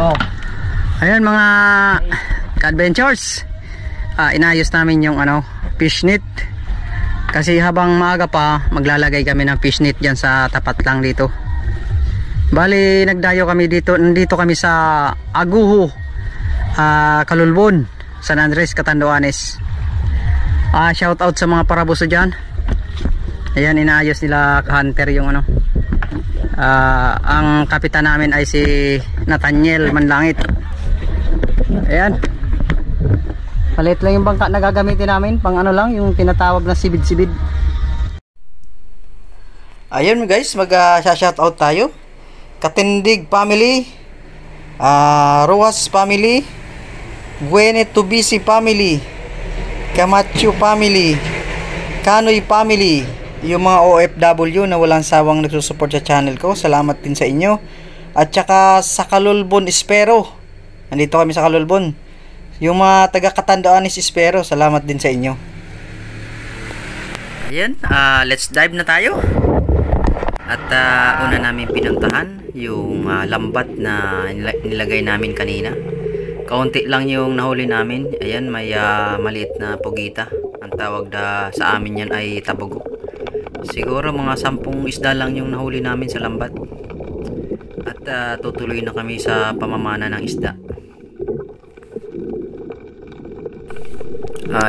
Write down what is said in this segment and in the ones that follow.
Oh. Ayun mga ka-adventures. Inayos namin yung fish net. Kasi habang maaga pa, maglalagay kami ng fish net diyan sa tapat lang dito. Bali, nagdayo kami dito. Nandito kami sa Aguho, Calulbon, San Andres, Catanduanes. Shout out sa mga parabuso diyan. Ayan, inaayos nila hunter yung ang kapitan namin ay si Nathaniel Manlangit. Ayan, palit lang yung bangka na gagamitin namin, pang lang yung tinatawag na sibid-sibid. Ayun guys, mag-shout out tayo. Katindig family, Ruas family, Gwene Tubisi family, Camacho family, Kanoy family, yung mga OFW na walang sawang nagsusupport sa channel ko, salamat din sa inyo. At saka sa Calulbon Espero, nandito kami sa Calulbon, yung mga taga Catanduanes Espero, salamat din sa inyo. Ayan, let's dive na tayo. At una namin pinuntahan yung lambat na nilagay namin kanina. Kaunti lang yung nahuli namin. Ayan, may maliit na pugita. Ang tawag sa amin yan ay tabugo. Siguro mga 10 isda lang yung nahuli namin sa lambat. At tutuloy na kami sa pamamana ng isda.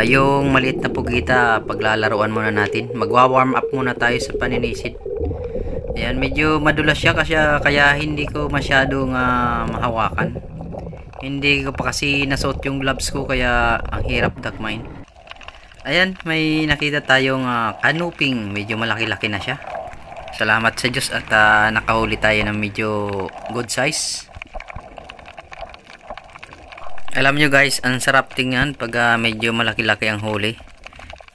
Yung maliit na pugita, paglalaruan muna natin. Magwa-warm up muna tayo sa paninisid. Ayan, medyo madulas siya kasi kaya hindi ko masyadong mahawakan. Hindi ko pa kasi nasuot yung gloves ko kaya ang hirap dakmain. Ayan, may nakita tayong kanuping, medyo malaki-laki na siya. Salamat sa Diyos at nakahuli tayo ng medyo good size. Alam nyo guys, ang sarap tingnan pag medyo malaki-laki ang huli.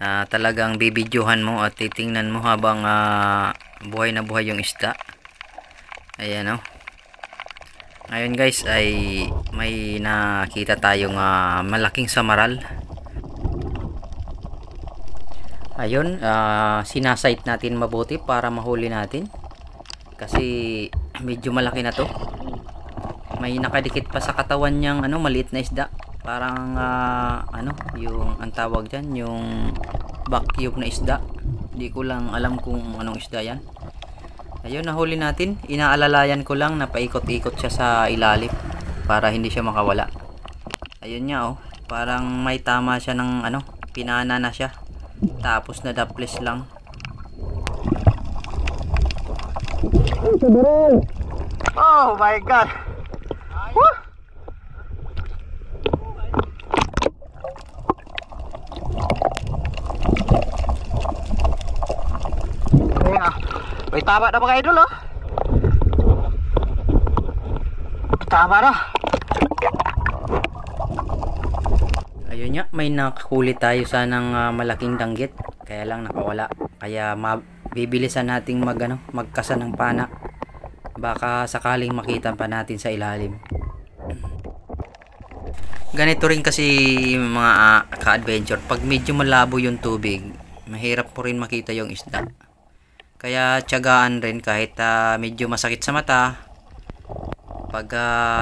Talagang bibidyohan mo at titingnan mo habang buhay na buhay yung isda. Ayan ngayon guys ay may nakita tayong malaking samaral. Ayun, sinasight natin mabuti para mahuli natin kasi medyo malaki na to. May nakadikit pa sa katawan niyang maliit na isda, parang yung ang tawag dyan, yung vacuum na isda. Hindi ko lang alam kung anong isda yan. Ayun, nahuli natin. Inaalalayan ko lang na paikot-ikot siya sa ilalim para hindi siya makawala. Ayun niya parang may tama siya ng pinana na siya. Tapos na daples lang. Oh my god. Woo! May tama na mga idol tama na. Ayun nga, may nakahuli tayo sanang malaking danggit, kaya lang nakawala. Kaya bibilisan nating magkasa ng pana, baka sakaling makita pa natin sa ilalim. Ganito rin kasi mga ka-adventure, pag medyo malabo yung tubig, mahirap po rin makita yung isda. Kaya tiyagaan rin kahit medyo masakit sa mata. Pag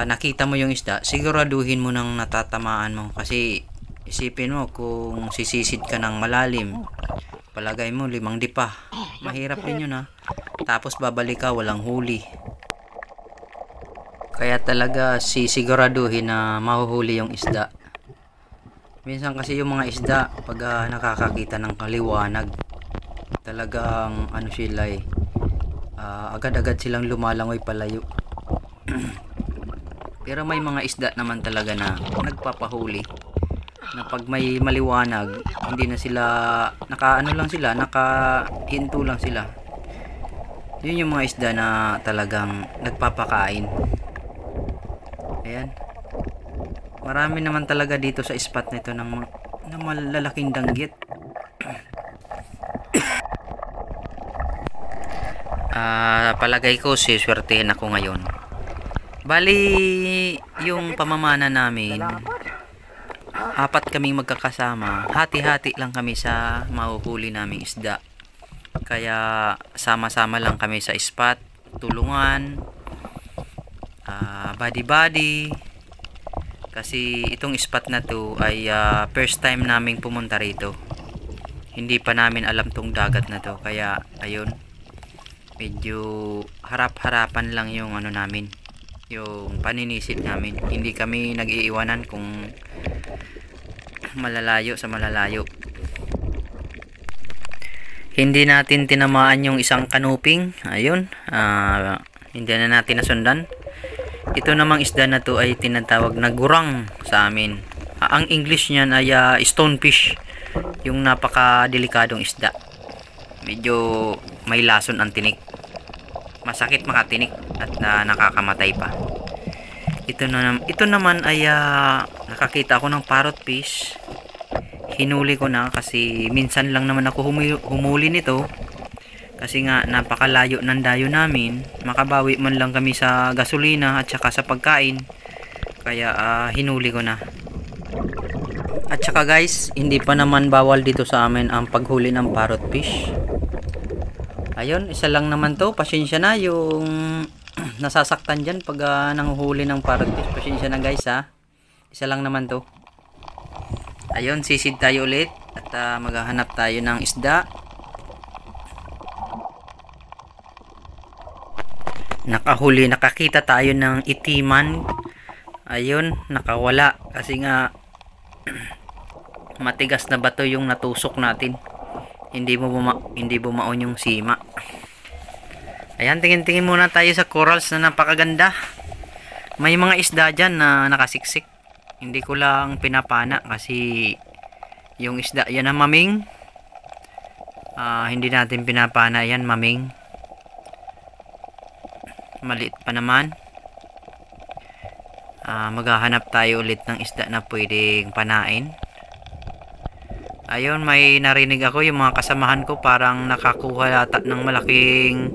nakita mo yung isda, siguraduhin mo nang natatamaan mo. Kasi isipin mo kung sisisid ka ng malalim, palagay mo 5 dipa. Mahirap din yun Tapos babalik ka, walang huli. Kaya talaga sisiguraduhin na mahuhuli yung isda. Minsan kasi yung mga isda, pag nakakakita ng kaliwanag, talagang sila agad-agad silang lumalangoy palayo. Pero may mga isda naman talaga na nagpapahuli na pag may maliwanag, hindi na sila nakahinto lang sila. Yun yung mga isda na talagang nagpapakain. Ayan, marami naman talaga dito sa spot nito ng malalaking danggit. Palagay ko siswertehin ako ngayon. Bali, yung pamamana namin, 4 kaming magkakasama, hati-hati lang kami sa mahuhuli naming isda. Kaya sama-sama lang kami sa spot, tulungan, body-body. Kasi itong spot na to ay first time naming pumunta rito. Hindi pa namin alam tong dagat na to. Kaya ayun, medyo harap-harapan lang yung ano namin, yung paninisid namin. Hindi kami nag-iiwanan kung malalayo sa malalayo. Hindi natin tinamaan yung isang kanuping. Ayun, hindi na natin nasundan. Ito namang isda na to ay tinatawag na gurang sa amin. Ang English niyan ay stonefish, yung napaka-delikadong isda. Medyo may lason ang tinik. Masakit makatinik at nakakamatay pa. Ito naman ay nakakita ako ng parrotfish. Hinuli ko na kasi minsan lang naman ako humuli nito. Kasi nga napakalayo ng dayo namin. Makabawi man lang kami sa gasolina at saka sa pagkain. Kaya hinuli ko na. At saka guys, hindi pa naman bawal dito sa amin ang paghuli ng parrotfish. Ayun, isa lang naman to. Pasensya na yung nasasaktan dyan pag nanguhuli ng parrotfish. Pasensya na guys ha. Isa lang naman to. Ayun, sisid tayo ulit at maghahanap tayo ng isda. Nakakita tayo ng itiman. Ayun, nakawala kasi nga matigas na bato yung natusok natin. Hindi bumaon yung sima. Ayan, tingin-tingin muna tayo sa corals na napakaganda. May mga isda dyan na nakasiksik. Hindi ko lang pinapana kasi yung isda yan na maming. Hindi natin pinapana yan, maming. Maliit pa naman. Maghahanap tayo ulit ng isda na pwedeng panain. Ayun, may narinig ako yung mga kasamahan ko parang nakakuha yata ng malaking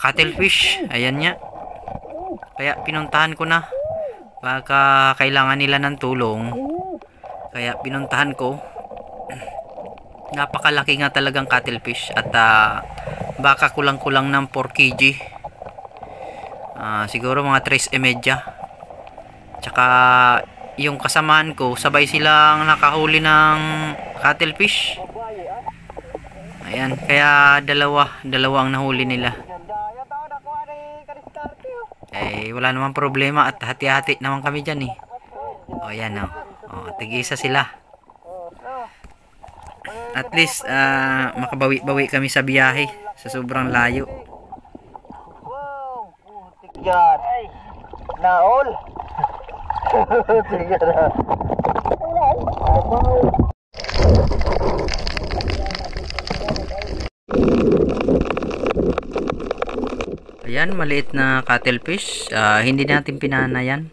cuttlefish. Ayan nga. Kaya pinuntahan ko na. Baka kailangan nila ng tulong. Kaya pinuntahan ko. Napakalaki nga talagang cuttlefish. At baka kulang-kulang ng 4 kg. Siguro mga 3.5. Tsaka yung kasamahan ko, sabay silang nakahuli ng cuttlefish. Ayan, kaya dalawa ang nahuli nila. Wala namang problema at hati-hati naman kami dyan eh. O yan o. Tig-isa sila. At least makabawi-bawi kami sa biyahe sa sobrang layo. Yan. Naol. Sige na. Ayan, maliit na cuttlefish. Hindi natin pinana yan.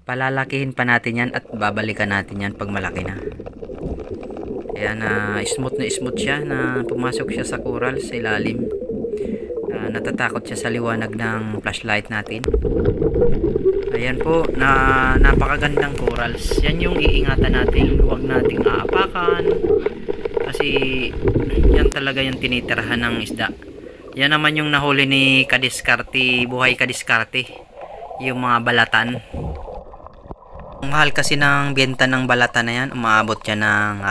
Palalakihin pa natin yan at babalikan natin yan pag malaki na. Ayan, smooth na smooth siya na pumasok siya sa coral sa ilalim. Natatakot siya sa liwanag ng flashlight natin. Ayan po, napakagandang corals. Yan yung iingatan natin. Huwag nating aapakan. Kasi yan talaga yung tinitirahan ng isda. Yan naman yung nahuli ni Kadiskarte, buhay Kadiskarte. Yung mga balatan. Ang mahal kasi ng benta ng balatan na yan. Umaabot siya ng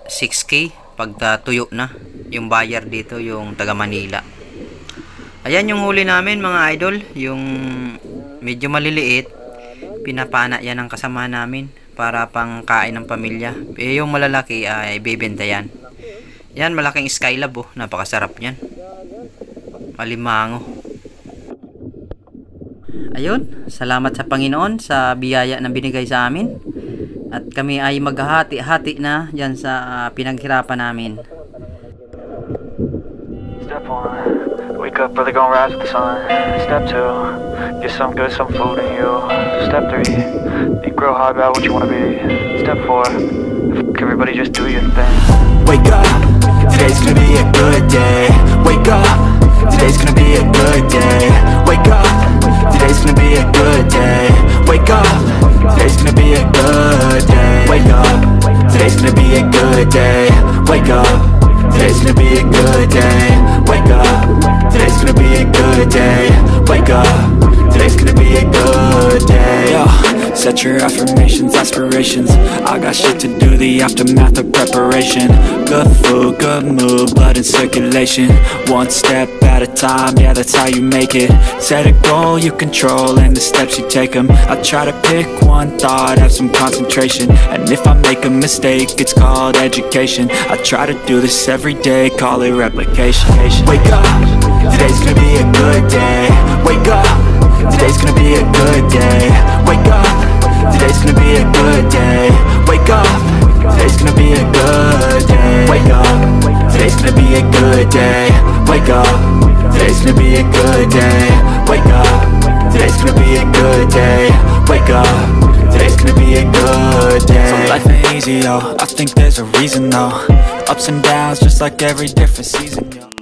6K pag tuyo na. Yung buyer dito, yung taga Manila. Ayan yung huli namin mga idol. Yung medyo maliliit. Pinapana yan ng kasama namin para pang kain ng pamilya. Yung malalaki ay bebenta yan. Yan, malaking skylab oh. Napakasarap yan. Malimango. Ayun, salamat sa Panginoon sa biyaya na binigay sa amin. At kami ay maghahati-hati na dyan sa pinaghirapan namin. Step 1, wake up early, gonna rise with the sun. Step 2, get some good, some food in you. Step 3, think real hard about what you wanna be. Step 4, everybody just do your thing. Wake up, today's gonna be a good day. Wake up, today's gonna be a good day. Wake up, today's gonna be a good day. Wake up, today's gonna be a good day. Wake up, today's gonna be a good day. Wake up, today's gonna be a good day. Wake up, today's gonna be a good day. Wake up, today's gonna be a good Set your affirmations, aspirations. I got shit to do, the aftermath of preparation. Good food, good mood, blood in circulation. One step at a time, yeah, that's how you make it. Set a goal you control and the steps you take them. I try to pick one thought, have some concentration. And if I make a mistake, it's called education. I try to do this every day, call it replication. Wake up, today's gonna be a good day. Wake up, today's gonna be a good day. Wake up, today's gonna be a good day. Wake up, today's gonna be a good day. Wake up, today's gonna be a good day. Wake up, today's gonna be a good day. Wake up, today's gonna be a good day. Wake up, today's gonna be a good day. So life ain't easy, yo, I think there's a reason though. Ups and downs just like every different season, yo.